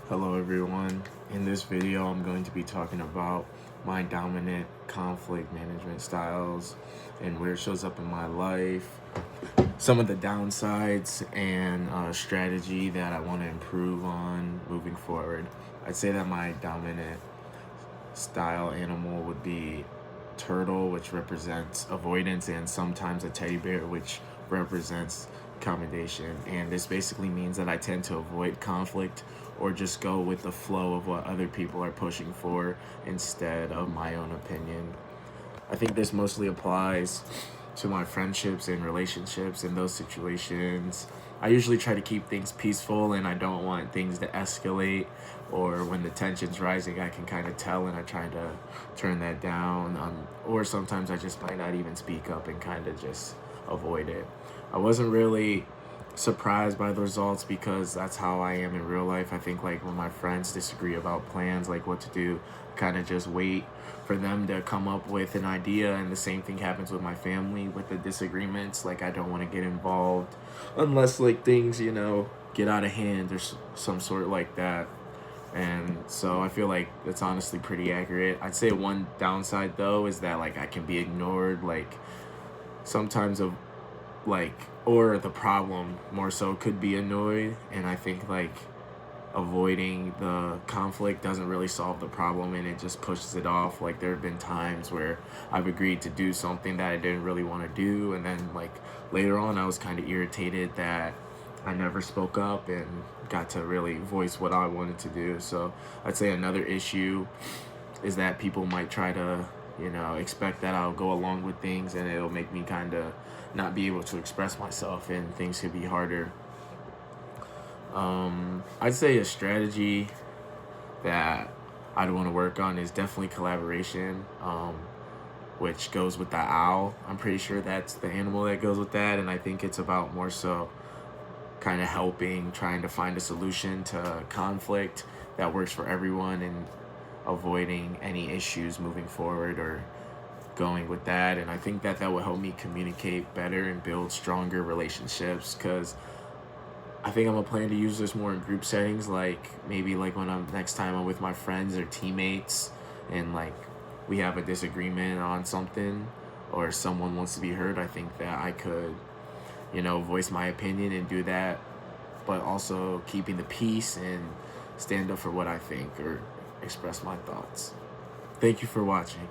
Hello everyone. In this video, I'm going to be talking about my dominant conflict management styles and where it shows up in my life, some of the downsides, and strategy that I want to improve on moving forward. I'd say that my dominant style animal would be turtle, which represents avoidance, and sometimes a teddy bear, which represents accommodation. And this basically means that I tend to avoid conflict or just go with the flow of what other people are pushing for instead of my own opinion. I think this mostly applies to my friendships and relationships. In those situations, I usually try to keep things peaceful and I don't want things to escalate, or when the tension's rising I can kind of tell and I try to turn that down, or sometimes I just might not even speak up and kind of just avoid it. I wasn't really surprised by the results because that's how I am in real life. I think like when my friends disagree about plans, like what to do, kind of just wait for them to come up with an idea. And the same thing happens with my family with the disagreements. Like I don't want to get involved unless like things, get out of hand or some sort like that. And so I feel like it's honestly pretty accurate. I'd say one downside though is that like I can be ignored, like sometimes of like, or the problem more so could be annoyed, and I think like avoiding the conflict doesn't really solve the problem and it just pushes it off. Like there have been times where I've agreed to do something that I didn't really want to do, and then like later on I was kind of irritated that I never spoke up and got to really voice what I wanted to do. So I'd say another issue is that people might try to, expect that I'll go along with things, and it'll make me kind of not be able to express myself, and things could be harder. I'd say a strategy that I'd want to work on is definitely collaboration, which goes with the owl. I'm pretty sure that's the animal that goes with that, and I think it's about more so kind of helping, trying to find a solution to conflict that works for everyone and avoiding any issues moving forward or going with that. And I think that that will help me communicate better and build stronger relationships, because I think I'm gonna plan to use this more in group settings, like maybe like when I'm next time I'm with my friends or teammates and like we have a disagreement on something or someone wants to be heard. I think that I could, voice my opinion and do that, but also keeping the peace and stand up for what I think or express my thoughts. Thank you for watching.